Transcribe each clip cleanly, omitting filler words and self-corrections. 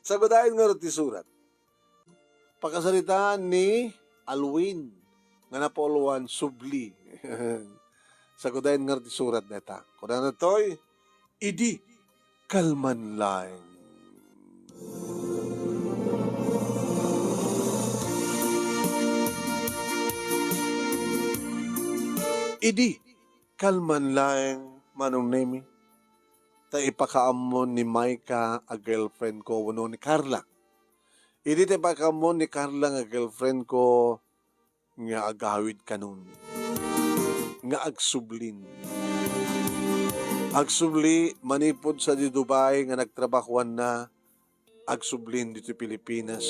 Sagudahin nga ti surat. Pagkasalita ni Alwin nga napoluan subli. Sagudahin nga ti surat neta. Kuna na to'y, idi kalman lang. Idi kalman lang manong nemi. Ta ipakaamon ni Maika a girlfriend ko wano ni Carla. Idi ta ipakaamon ni Carla nga girlfriend ko nga agawid kanon. Nga agsublin. Agsubli manipod sa di Dubai nga nagtrabahuan na agsublin dito Pilipinas.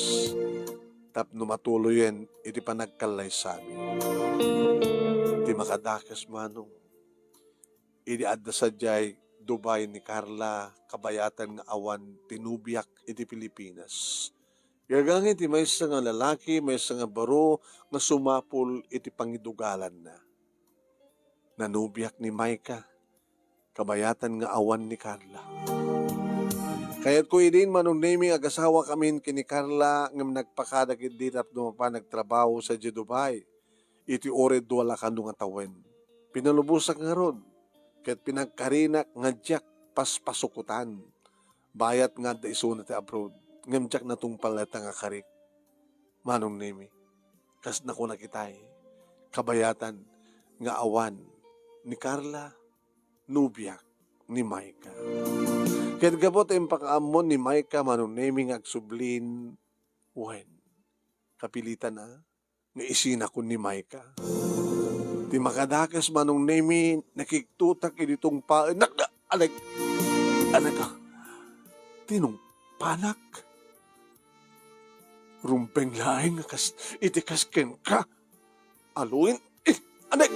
Tapno matuloy yan, iti pa nagkalay sa amin. Iti makadakas manong. Iti adda sadyay Dubai ni Carla, kabayatan nga awan, tinubiak iti Pilipinas. Gagangin iti may isa nga lalaki, may isa nga baro, nga sumapul iti pangidugalan na. Nanubiak ni Maika, kabayatan nga awan ni Carla. Kaya't ko idin manong naming agasawa kami kini Carla ngam nagpakadagid dit at dumapa nagtrabaho sa Dubai. Iti ored wala kano nga tawen. Pinalubusak nga ron. Kaya't pinagkarinak nga jak paspasukutan. Bayat nga da iso na ti abroad. Ngam jak natong paleta nga karik. Manong nami. Kas na ko nakitay. Kabayatan nga awan ni Carla, nubiak ni Maika. Kaya't gabot ang pakaamon ni Maika manong naming agsublin wen. Kapilitan na nga isina ko ni Maika. Di makadakas manong nami nakiktutak itong pa... Anak ka. Tinong panak. Rumpeng laing itikas ken ka. Aluin. Anak!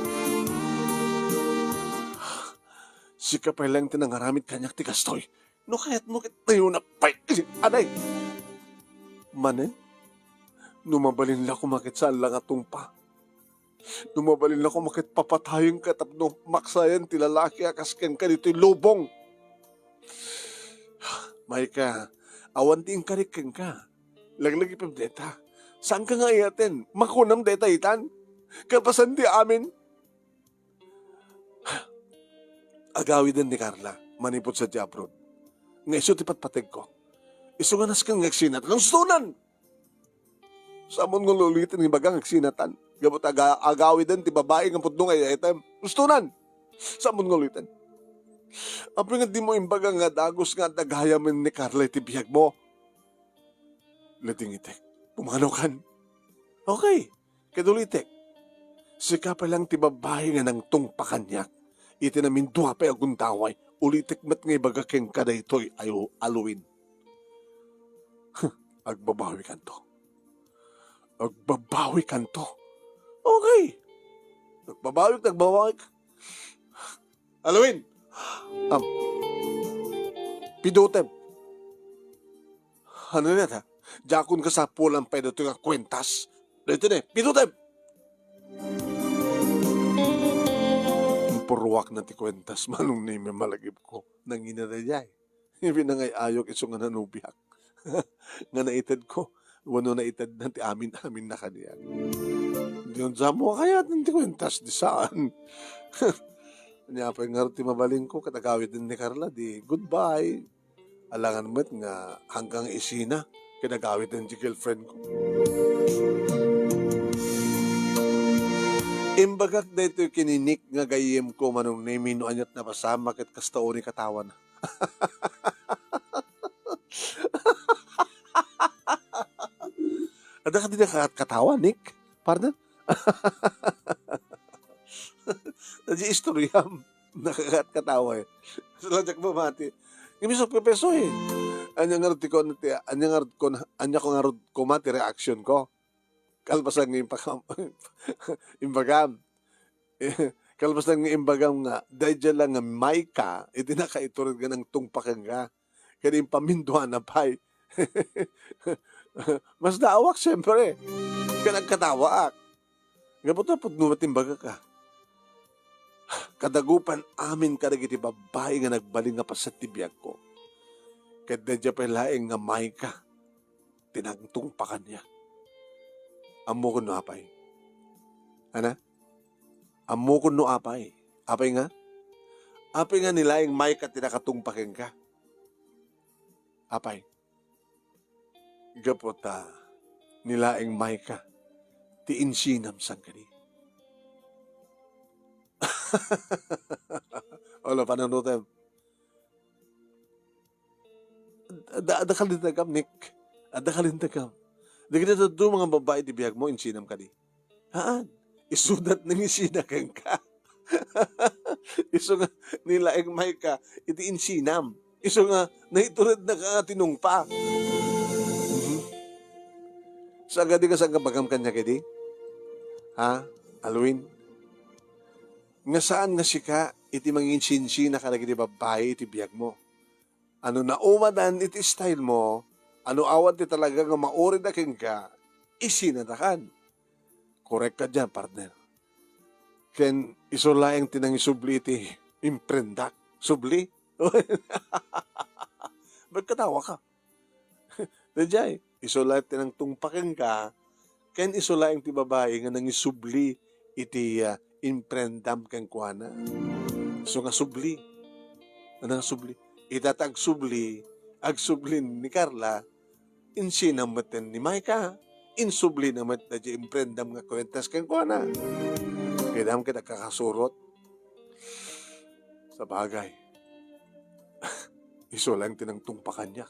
Si kapay lang tinangaramit kanyak tikastoy. No kaya't mo tayo na pay. Aday! Manen? Numabalin lang kumakit sa lang atong pa. Numabalin lang kumakit papatayin ka tapno maksayan ti lalaki akasken ka dito'y lubong. Maika, awan ti ingkariken ka. Laglagi pa deta. Saan ka nga iaten? Makunam deta itan? Kapasan di amin? Agawi din ni Carla, manipot sa Jabrod. Nga iso ti patpateg ko. Iso nga nas kang ngagsinat. Ang sunan! Samon nga lulitin ng bagang ngagsinatan. Gabot agawi din ti babae ng putno nga item. Sunan! Samon nga lulitin. Apre nga di mo imbaga nga dagos nga dagayaman ni Carla iti biyag mo. Lating itek. Pumanokan. Okay. Kadulitek. Sika pa lang ti babae nga nang tungpakanyak. Iti namin duha pa agung taway. Ulitek mat nga ibaga keng kada ito'y aluin. Agbabawi kanto. Agbabawi kanto. Okay. Agbabawi. Aluin. Pidutem. Ano na ta? Jakon ka sa pulang pa ito nga kwentas. Dito na, pidutem. Purwak na ti kwentas manong ni may malagip ko. Nangina na jay. Ibi na ngay ayok iso nga nanubiak. Nga naitad ko. Wano naitad na ti amin na kaniyan. Diyon sa mo kaya ti kwentas di saan. Kanya pa yung ti mabaling ko. Katagawid din ni Carla di goodbye. Alangan mo't nga hanggang isina. Kinagawid din si girlfriend ko. Imbagak na ito kininik nga gayem ko manong namino anyat na pasama kat kastao ni katawan. Ada ka din katawa, Nick? Pardon? Nadya istoryam. Nakakat katawa eh. Salajak mo mati. Ngimiso peso eh. Anya nga ko nati, anya ko nga ko mati reaction ko. Kalpasan ng imbagam. Kalpasan ng imbagam nga, dahil lang nga Maika, iti nakaiturid ka ng tungpakan ka. Kaya yung paminduhan na pa'y. Mas naawak, siyempre. Kaya nagkatawaak. Gapot na po numatimbaga ka. Kadagupan amin kadagiti babae nga nagbaling nga pa sa tibiyag ko. Kaya dadya pa laing nga Maika. tinangtungpakan niya. Amo ko no apay. Ana? Amo ko no apay. Apay nga? Apay nga nilaing may ka tinakatungpakin ka. Apay. Gapota nilaing may ka ti insinam sang kani. Wala pananutem. Ada kalintagam, Nick. Ada kalintagam. Di kita do mga babae di biyag mo, insinam ka di. Haan? Isudat ng isinakang ka. Iso nga nilaing may ka, iti insinam. Iso nga naitulad na ka tinungpa. Sa agad ka sa kabagam kanya kedi? Ha? Alwin? Nga saan nga sika, iti mangin sinsi na kalagi di babae, iti biyag mo. Ano na umadan iti style mo, ano awat ti talaga nga mauri na ka, isinatakan. Correct ka dyan, partner. Ken isulaeng tinangisubli iti imprendak. Subli? Ba't katawa ka? Dajay, isulaeng tinangtungpakin ka, ken isulaeng ti babae nga nangisubli iti imprendam ken kuana. So nga subli. Ano nga subli? Itatag subli, agsublin ni Carla, insinamaten ni Maika, insubli naman na di imprendam nga kwentas ken kuana. Kaya naman kita kakasurot sa bagay. Iso lang tinangtungpakan niya.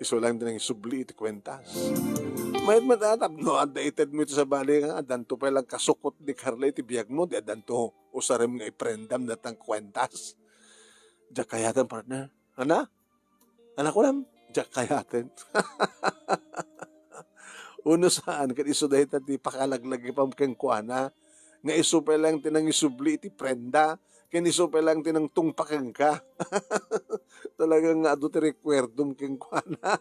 Iso lang tinang isubli iti kwentas. Mayat matatap, no, undated mo ito sa bali nga, adanto pa lang kasukot ni Carla iti biyag mo, di adanto usarim nga iprendam natang kwentas. Diyak kayaten, partner. Ana? Anak ko lang. Diyak kayaten. Uno saan, kan iso dahil ti pakalaglag ipam keng kuana, nga iso pa lang tinang isubli iti prenda, ken iso pa lang tinang tungpaken ka. Talagang nga ado ti rekwerdum keng kuana.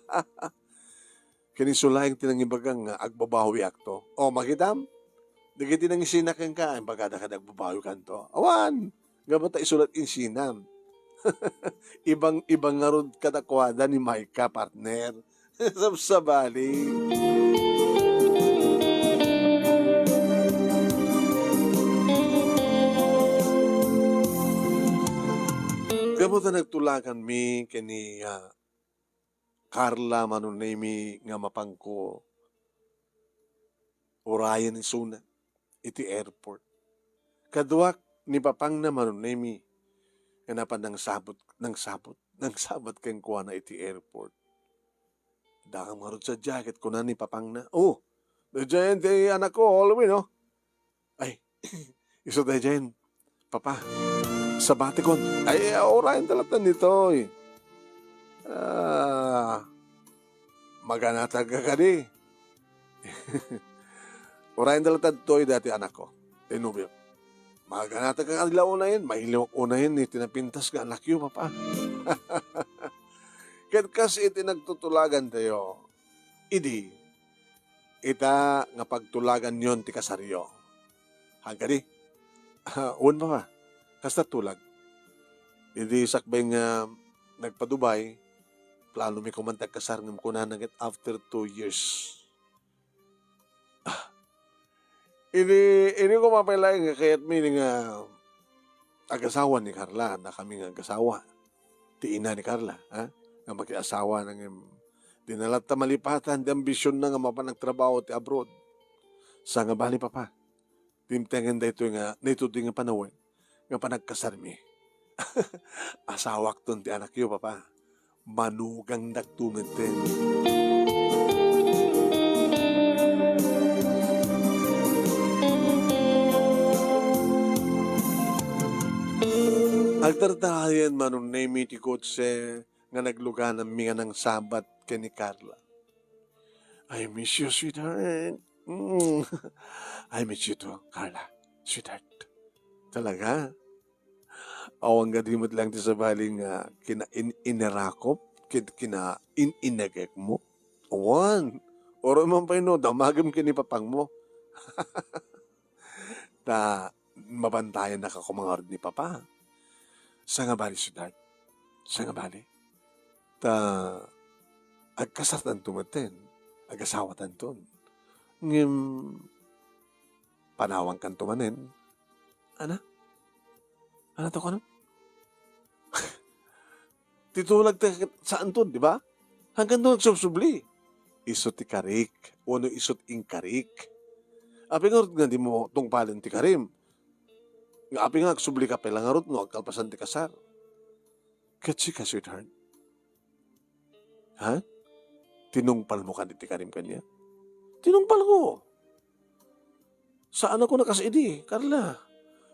Ken iso lang tinang ibagang agbabawi akto. O, magitam? Dagiti nang isinaken ka, ang bagada ka nagbabawi kanto. Awan! Gabata isulat insinam. Ibang nga ron katakwada ni Maika, partner. Sa bali. Gamot na nagtulakan mi kini Carla manunemi nga mapangko orayan ni Suna iti airport. Kaduak ni papang na manunemi kanapan ng sabot keng kuha na iti airport. Dakang marot sa jacket ko na ni papang na. Oh, dyan ti anak ko, Halloween, no? Ay, iso dyan, papa, sa batikon. Ay, orayan talatan nito, eh. Maganatag ka di. Orayan talatan to, dati anak ko. Tinubyo. Maganatag ka kanila unahin, mahiliwak unahin, tinapintas ka anak yun, papa. Ket kasi iti nagtutulagan tayo, idi, ita nga pagtulagan yon ti kasaryo. Hangga di, un pa, kasta tulag. Idi sakbay nga nagpadubay, plano mi kumantag kasar ng kunahan after 2 years. Ini ko mapalay nga kaya't may nga ag-asawa ni Carla, na kami nga ag-asawa. Ti ina ni Carla, ha? Nga mag-asawa ng dinalat ta malipatan, di ambisyon na nga mapanagtrabaho ti abroad. Sa nga bali papa, timtengan da ito nga, nito di nga panawin, nga panagkasarmi. Asawak ton ti anak yo papa, manugang nagtumenten. Agtartahayan manong name ti kotse nga naglugan ng mga ng sabat ke ni Carla. I miss you, sweetheart. I miss you too, Carla. Sweetheart. Talaga? Awang gadimot lang ti sa baling inerakop, inagek mo. Awan. Oro man pa ino, damagam kini papang mo. Na mabantayan na kakumangarod ni papa. Sa nga bali, sweetheart. Sa nga bali. Ta agkasartan tumaten. Agasawa tanton. Ngem, panawang kanto manen. Ana? Ano to ko na? Titulag ta saan to, di ba? Hanggang doon nagsubsubli. Isot ti karik. Uno isot ing karik. Api nga nga di mo tungpalan ti karim. Nga api nga agsubli ka pala nga rot no, agkalpasan ti kasar. Katsi ka, sweetheart. Ha? Tinungpal mo ka ti karim kanya? Tinungpal ko. Saan ako nakasidi, Carla?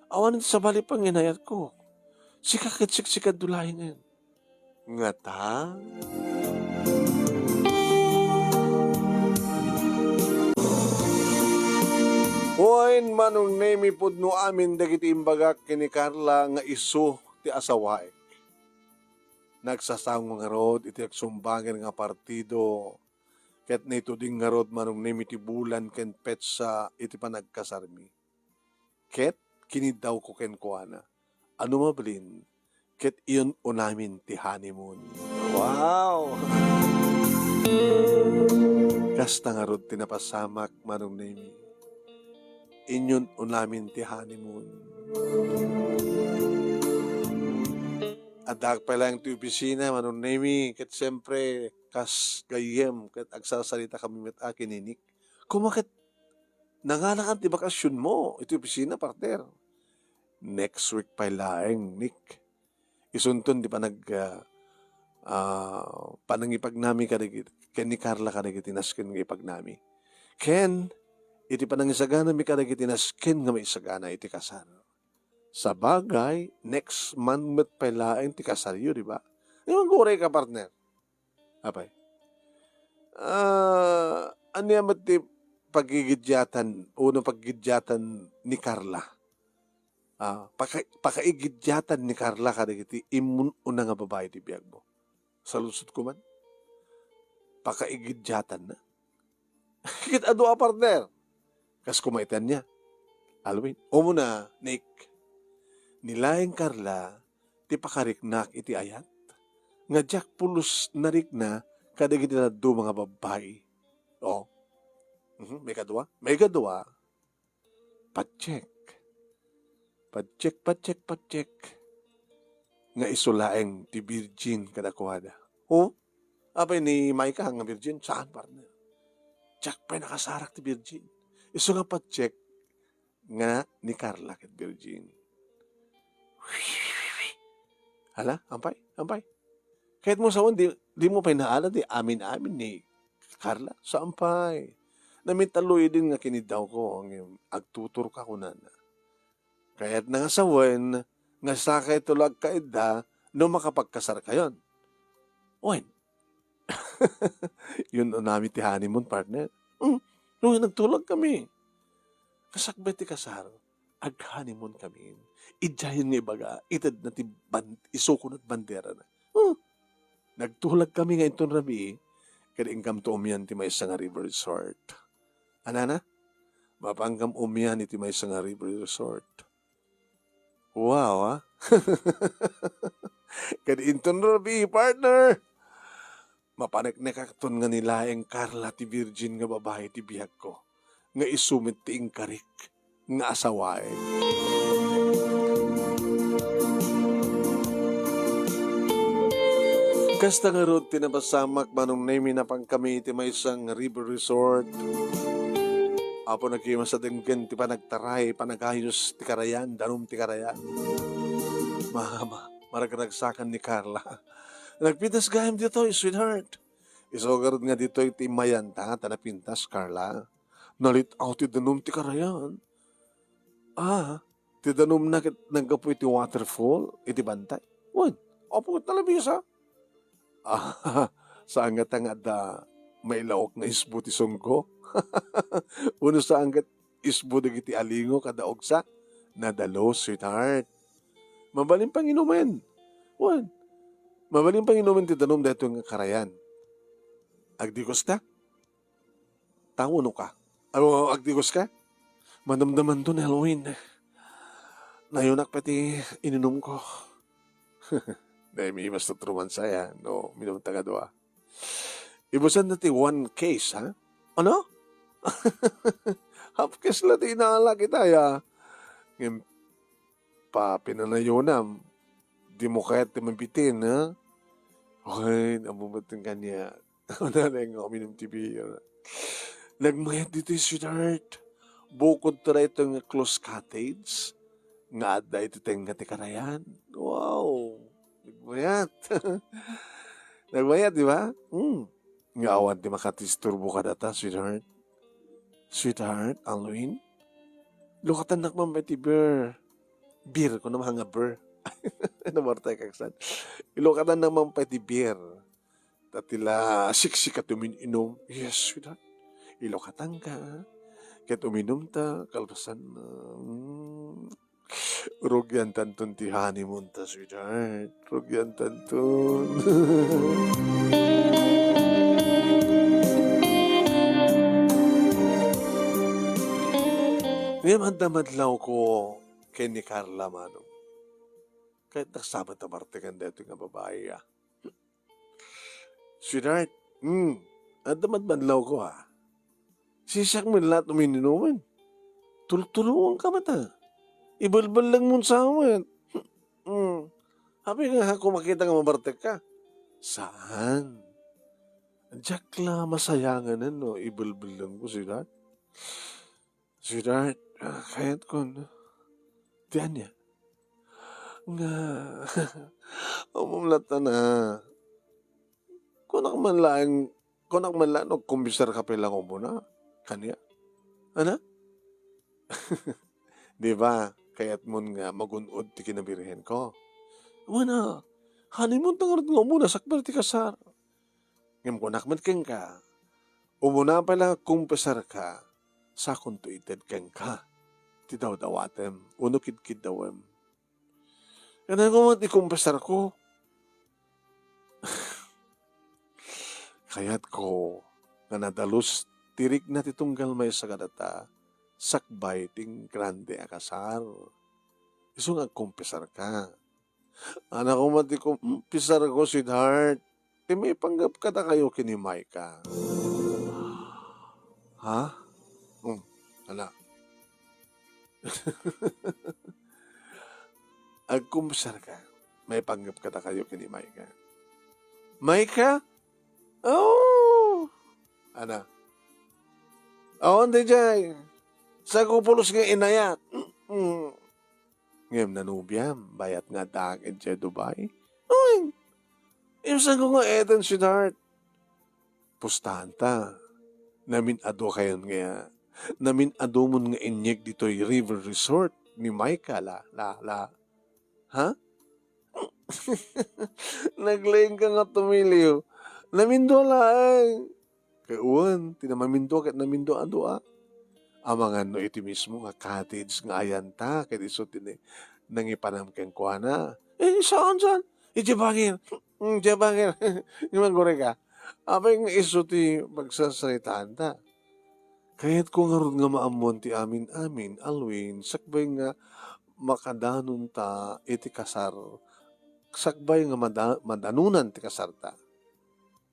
Awan sa bali pang inayat ko. Sikakit-siksikad dulahin ngayon. Nga ta? Huwain manong nemi pudno amin dagiti imbagak kini Carla nga iso ti asawae. Nagsasang nga rod iti agsumbangan nga partido. Ket nito ding nga rod manong nemi ti bulan ken petsa iti panagkasarmi. Ket kinidaw ko ken kuana. Ano mabalin? Ket iyon unamin ti honeymoon. Wow! Kasta nga rod tinapasamak manong nemi. Inyon unamin ti honeymoon. Adak pa lang ti opisina manong nemi. Ket siyempre kas gayem. Ket agsasalita kami met akininik. Kumakit nangalakan ti bakasyon mo. Iti opisina, partner. Next week pa laeng, Nick. Isunton di pa panangipag nami kadigit. Ken ni Carla kadigit tinasken nga ipag nami. Ken, iti panangisagana mi kadigit tinasken nga maisagana iti kasar. Sa bagay, next month met pa laeng ti kasaryo, di ba? Yung gore ka, partner. Apay. Ano yaman ti pagigidyatan, unang pagigidyatan ni Carla. Pakaigidyatan ni Carla kadigiti imun una nga babae ti biyag mo. Sa lusot ko man. Pakaigidyatan na. Kit ado a partner. Kas kumaitan niya. Alwin. O muna, Nick. Nilaeng Carla, ti pakariknak iti ayat. Nga jak pulos narik na kadigiti na do mga babae. O. May kadwa? May kadwa. Pacheck. Pacheck. Nga isulaeng ti virgin kadakuhada. O? Apay ni Maika nga virgin. Saan, partner? Check pa nakasarak ti virgin. Iso nga pacheck nga ni Carla ket virgin. Hala, ampay. Kahit mo sawan, di mo pa inaala, di amin-amin ni Carla. Saampay. Namitaloy din nga kinidaw ko, ang agtutur ka kunan. Kaya't nangasawan, nga sakay tulag kaida, no makapagkasar kayon. Oy, yun namin ti honeymoon, partner. Nung nagtulog kami. Kasakbay ti kasar, ag-honeymoon kami. Idyayin nga ibaga, itad na ti isukunat bandera na. Nagtulag kami nga itong rabi, kada ingkam to umyan ti may nga river resort. Anana? Mapanggam umyan iti may nga river resort. Wow, ha? Kada itong rabi, partner. Mapanek-nekakton nga nilaeng Carla ti virgin nga babae ti bihag ko. Nga isumit ti ingkarik nga asawae. Kasta nga rod tinapasamak manong nami na pang kami iti may isang river resort. Apo nagkima sa denggen ti panagtaray, panagayos ti karayan, danum ti karayan. Maragragsakan ni Carla. Nagpintas gayam dito, sweetheart. Isogarod nga dito iti mayan tanapintas, Carla. Nalit out ti danum ti karayan. Ti danum na naggapo iti waterfall, iti bantay. What? Opo, talabisa. Saan nga tangad may laok na isbo ti sungko? Uno saan nga isbo dagiti alingo kada ogsa? Nadalo, sweetheart. Mabaling pang inumin. What? Mabaling pang inumin ti danom dito nga karayan. Agdigos ta? Tawo no ka? Agdigos ka? Manamdaman to na Halloween. Nayunak pati ininom ko. Dahil may mas tutruman saya, no, minum taga doa. Ibusan natin one case, ha? Ano? Hapkes la di inala kita ya. Ngem pa pinanayonam, di mo kaya't mabitin, ha? Okay, nabubutin kanya. Ano na yung uminom TV. Nagmayat dito yung sweetheart. Bukod tara itong close cottage. Nga adda ito tayong nga tikarayan. Wow! Nagmayat. Nagmayat, di ba? Nga awan di makatisturbo ka data, sweetheart. Sweetheart, Alwin? Lukatan nakman ba ti beer? Beer ko naman nga beer. Ano mo tayo kaksan? Ilokatan naman pa ti beer. Tatila siksik at uminom. Yes, sweetheart. Ilokatan ka. Kahit uminom ta, kalpasan na. Rugyan tantun ti honeymoon ta, sweetheart. Rugyan tantun. Ngayon, handamadlaw ko kay ni Carla, manong. Kahit nagsama ta martigan dito nga babae, ah. Sweetheart, handamadlaw ko, ah. Sisak mo lahat umininuman. Tultulungan ka mata. Ibalbal lang mo sa amin. Habi nga ako makita nga mabartek ka. Saan? Jakla masayangan no, ibalbal lang ko, sweetheart. Sweetheart, kahit ko, diyan niya. Nga, umumlata na. Kunak man lang, kumbisar ka pilang mo na. Kanya. Ano? Di ba? Kaya't mo nga magunod ti kinabirihin ko. Wana, honeymoon tangarot nga muna sakbar ti kasar. Ngam kunak man keng ka. Umuna pala kumpesar ka. Sa kuntuited keng ka. Ti daw dawatem. Uno kid dawem. Kaya ko man ikumpesar ko. Kaya't ko nga nadalus tirik na titunggal may sagadata. Sakbay ting grande akasar. Iso nga kumpesar ka. Anak ko mati kumpisar ko, sweetheart. Di may panggap ka na kayo kini Maika. Ha? Anak. Agkumpesar ka. May panggap ka na kayo kini Maika. Maika? Oh! Anak. Oh, hindi dyan. Sa kupulos nga inayat. Ngayon nanubiyam, bayat nga daagin siya Dubai. Uy, imsan ko nga etan sweetheart. Pustahan ta. Namin ado kayo nga. Namin ado mo nga inyeg dito'y river resort ni Micah la. Ha? Naglaing ka nga tumiliw. Namindo lang. Kauan, tinamamindo kat namindo ado ah. Amangan no iti mismo nga cottage nga ayan ta, kaya iso nangipanam keng kuana. Saan? Ijabangin. Ijabangin. Yung gore ka. Abay nga iso ti magsasalitaan ta. Kaya't ko nga ron nga maamon ti amin, Alwin, sakbay nga makadanon ta iti kasar. Sakbay nga madanunan ti kasar ta.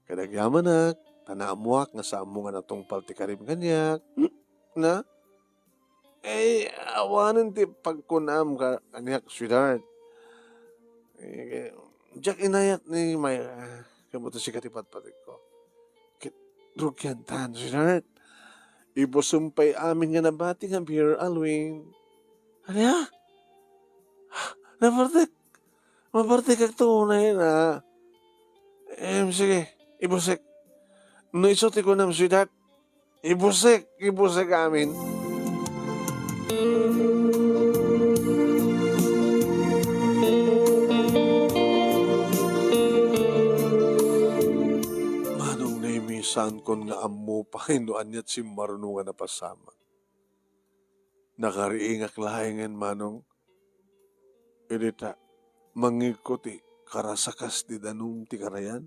Kadagyaman na, tanaamuak nga sa amo nga natungpal ti karim kanyak. Na? Awanan ti pagkunam ka kanyak, sweetheart. Jack inayat ni may kamuto si katipat-patik ko. Rugyan tan, sweetheart. Ibusumpay amin nga nabati nga beer, Alwin. Ano ya? Mapartik kag tunay na. Sige, ibusik. No isuti ko nam, sweetheart. Ibusik amin. Manong naimisan kon nga ammo pakinuan niya't si Marno nga napasama. Nakariingak lahingan manong. Inita, mangikuti karasakas di danum ti karayan.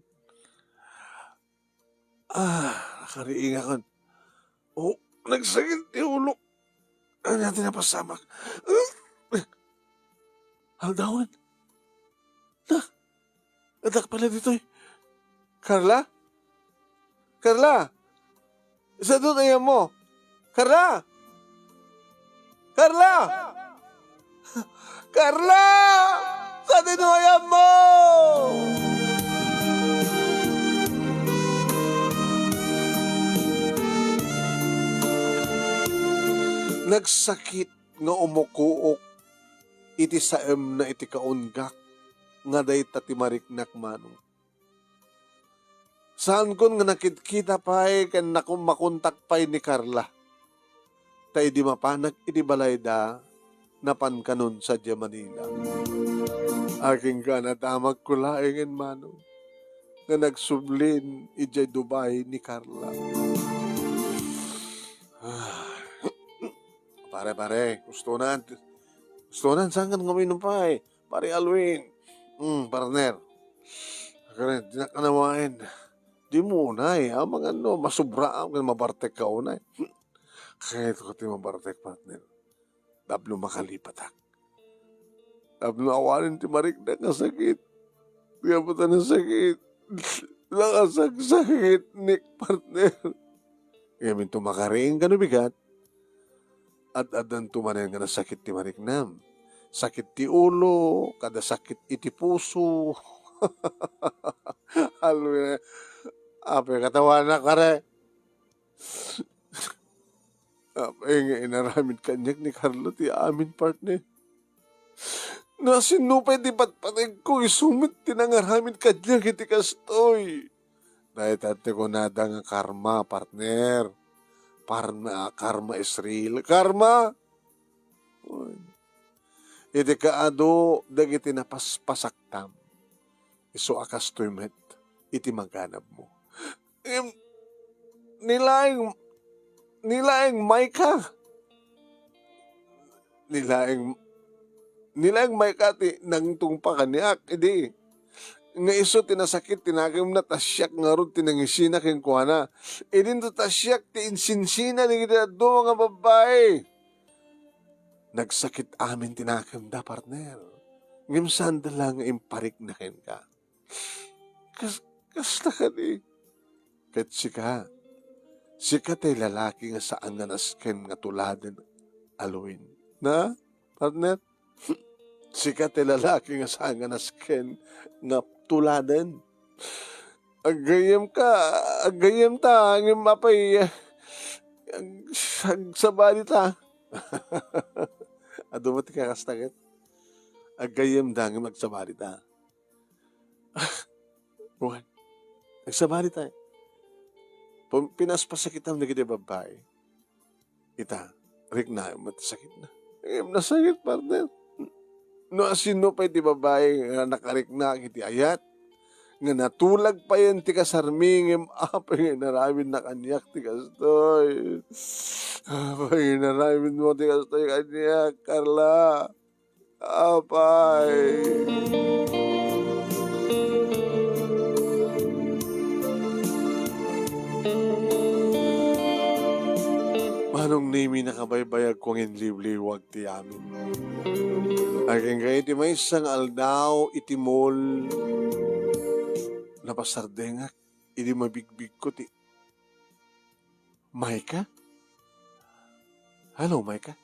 Nakariingak kon. Nagsakit ti ulo. Ano natin napasamak? Haldawan. Adak pala dito eh. Carla? Sa doon ayaw mo. Carla! Carla! Carla! Sa tinuhayan mo! Nagsakit nga umukuok iti saem na iti kaunggak nga day tatimariknak manong. Saan kon nga nakit-kita pa'y kan makontak pa'y ni Carla. Ta di mapanag iti balay da napan kanon sa Manila. Aking ka natamag kulaingin manong nga nagsublin ijay Dubai ni Carla. Pare, gusto na, saan ka nga minum pa eh. Pare Alwin, partner. Kaya, di na kanawain. Di muna eh, mga masubra, mabartek ka una eh. Kaya ito ka mabartek, partner. Dablo makalipat ak. Dablo awanin ti Marik na kasakit. Kaya po na sakit. Nakasakit, Nick, partner. Kaya minto makariing ka bigat. At adan tumanen nga na sakit ti mariknam. Sakit ti ulo, kada sakit iti puso. Alwin, apay katawan na kare. Apay nga inaramid kanyak ni Carlo ti amin partner. Nasinupay di patpatay ko isumit tinangaramid kanyak iti kastoy. Dahil tate ko nada nga karma partner. Karma is real. Karma! Iti kaado, dagiti napaspasaktam. Iso akas tuymet, iti maganap mo. Nilaing may ka. Nilaing may ka ti nang tungpa kanyak. Hindi. Nga iso tinasakit, tinagam na tasyak nga ron tinangisina king kuhana. Idin to tasyak, ti insinsina ni do mga babae. Nagsakit amin tinagam da, partner. Ngimsan da lang imparik na kin ka. Kasta ka di. Kat sika tay lalaki nga saan nga nasken nga tuladen Alwin. Na, partner? Sika tay lalaki nga saan nga nasken nga tuladen. Agayam ta, ang mapay, sabali ta. Adumati ka kastakit. Agayam da, ang magsabali ta. Buwan, nagsabali ta. Pinaspasakitam na kita babae. Ita, rik na, matasakit na. Nasakit, partner. No asino pa iti babae nga nakarik na iti ayat. Nga natulag pa yan ti kasarmingim. Apay naramin na kanyak ti kastoy. Apay naramin mo ti kastoy kanyak, Carla. Apay. Manong nimi nakabaybayag kong inliwliwag ti amin. Aking kaya iti may isang aldaw itimol napasardengak iti mabigbig ko ti Maika? Hello, Maika?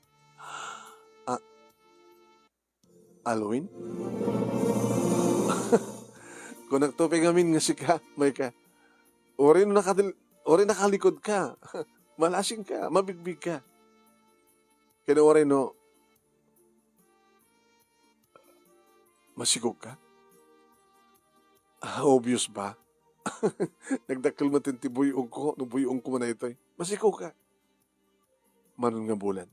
Alwin? Kung nagtupig amin nga si ka, Maika, ori nakalikod ka, malasing ka, mabigbig ka. Kaya ori no, masigog ka? Obvious ba? Nagdakil mo tinti buyong ko, no buyong ko na ito eh. Masigog ka. Manon nga bulan?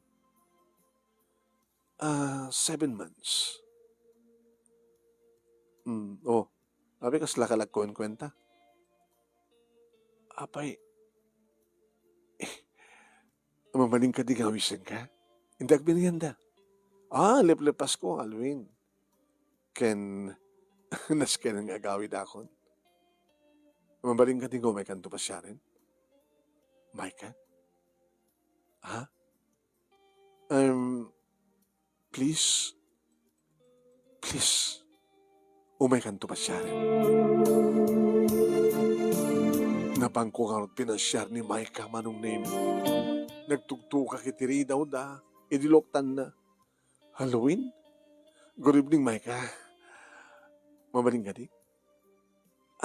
7 months. Sabi kas lakalag ko ang kwenta. Apay, mamaling ka di gawisin ka? Hindi agbiniganda. Lepas ko, Alwin. Ken, nasken ang agawid akon. Mamaling ka di may kanto pa siya rin? Maika? Please, umay kanto pa siya rin. Tabang ko nga pinasyar ni Micah manong name. Nagtugto ka kitiri daw da. Idiloktan na. Halloween? Good evening, Micah. Mabaling ka di?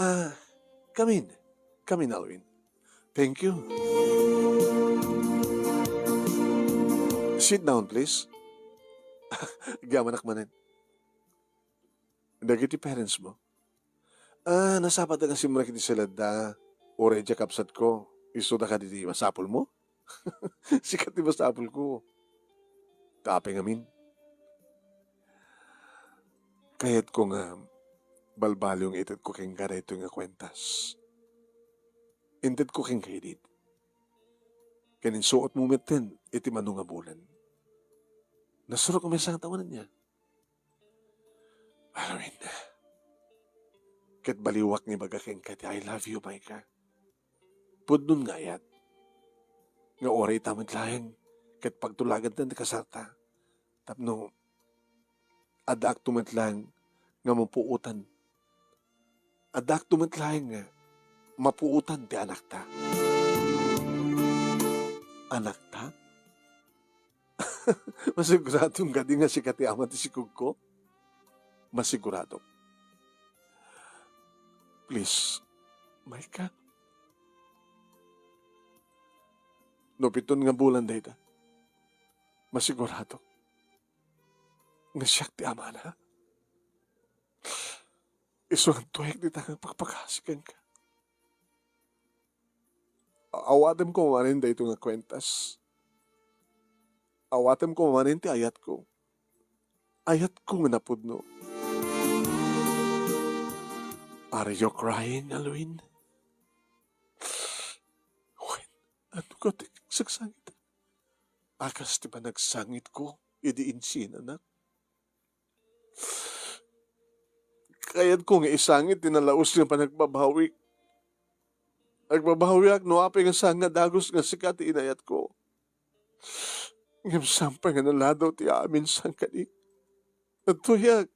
Ah, come in. Come in, Halloween. Thank you. Sit down, please. Gaman akmanin. Dagiti parents mo. Nasapat na kasi mula kiti sila da. Ore dya kapsat ko. Iso na ka diti masapol mo? Sikat di masapol ko. Kape ngamin. Kayat ko nga balbalo yung itat ko keng gara ito nga kwentas. Inted ko keng kaidit. Kanin suot mo metin, iti manunga bulan. Nasuro ko may isang tawanan niya. Halloween. Kat baliwak ni baga keng kati, I love you, Micah. Pudnon nga yat. Nga oray tamad lahing, kat pagtulagan na kasarta. Tapno, adak tumatlang nga mapuutan. Adak tumatlang nga mapuutan ti anak ta. Anak ta? Masiguradong gadi nga si kati ama ti sikug ko? Masigurado. Please, Micah. No piton nga bulan dayta. Masigurado. Nga siyak ti ama na. Iso ang tuwek di tangang pagpagasikan ka. Awatem ko manin da ito nga kwentas. Awatem ko manin ti ayat ko. Ayat ko nga napudno. Are you crying, Halloween? When? Ano ka ti sagsangit? Akas ti ba nagsangit ko? Idiinsin, anak. Kayat ko nga isangit, tinalaos nga pa nagbabawi. Nagbabawi ak, no apay nga sanga dagos nga sikat, inayat ko. Ngam sampay nga naladaw ti amin sang kani. At tuyak,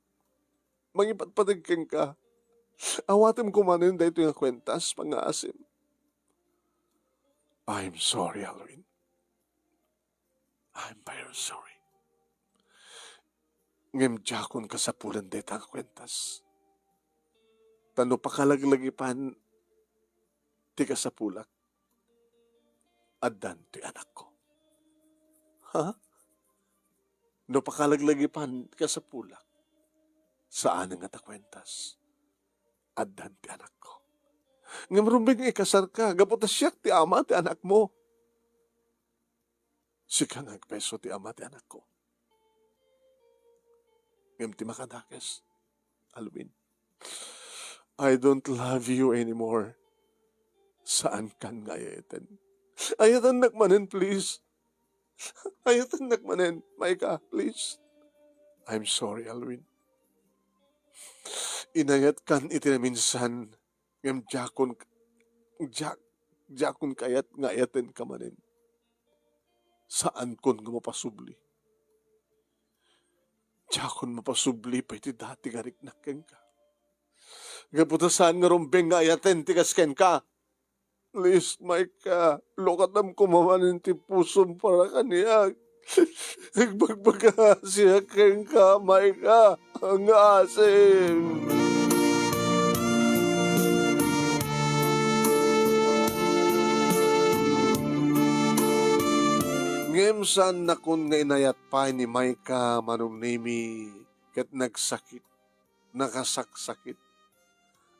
mangipatpatag kang ka. Awatem ko manin da ito nga kwentas, pang-aasim. I'm sorry, Halloween. I'm very sorry. Ngam jakon ka sa pulan da ito nga kwentas. Tano pakalaglagipan ti ka sa pulak. Addan ti anak ko. Ha? No pakalaglagipan ti ka sa pulak. Saan nga ta kwentas? Addan ti anak ko. Ngam rumbing ikasar ka. Gaputa siyak ti ama ti anak mo. Sika nagpeso ti ama ti anak ko. Ngam ti makadakes. Halloween. I don't love you anymore. Saan kan nga ayatan? Ayatan nakmanen, please. Ayatan nakmanen. Micah, please. I'm sorry, Halloween. Inayat kan iti na minsan. Ngam jakon kayat nga ayatan ka manen. Saan kon nga mapasubli? Jakon mapasubli pa iti dati garik nakeng ka. Gaputasan nga rumbeng nga ayaten tigasken ka. Please, Micah, lokatam ko mamanin ti puson para kaniya. Nagbagbaka siya keng ka, Micah. Ang asim. Ngemsan na kun nga inayat pa ni Micah manong nemi ket nagsakit, nakasaksakit.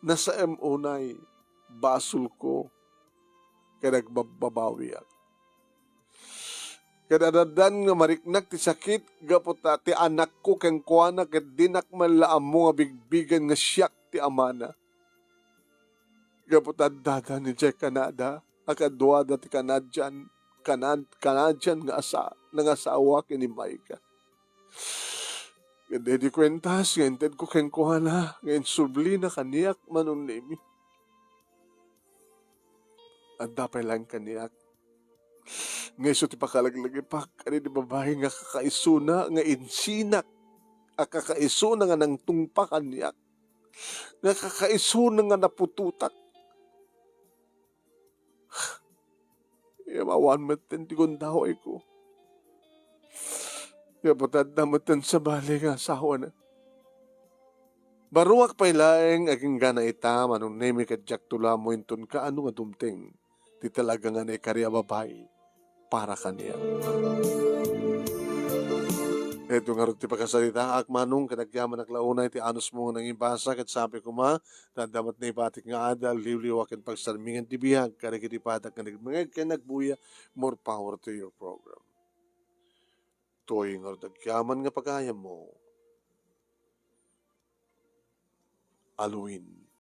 Nasa M09, basol ko, kaya nagbabawi ako. Kadadadan nga mariknak ti sakit, gaputa ti anak ko keng kuana, ket dinak malaam mo nga bigbigan nga siyak ti amana. Gaputa dada ni Jack Canada, akadwada ti Canadian nga asawa kini Micah. Hindi di kwentas, ngayon ko keng kuhana, ngayon subli na kaniyak manon nemi. At dapat lang kaniyak. Ngayon so ti pakalaglagipak, kani di babae nga kakaisuna, nga insinak, kakaisuna nga nang tungpa kaniyak, nga kakaisuna nga napututak. Kaya mawan matan ti kundahoy ko. Kaya patad na matan sa bali nga asawa na. Baruak pa'y laeng aging gana ita manong nemi kadyak tula mo inton ka ano nga dumting. Di talaga nga na karya babay para kaniya. Ito nga rin ti pagkasalita, manong kanagyaman naglaunay ti anos mo nang ibasa kat sabi ko ma, tadamat na ibatik nga adal, liwliwakin pagsarmingan ti bihag, karikiti patak nga nagmangag ka nagbuya, more power to your program. Toy nga dagyaman nga pagayam mo, aluin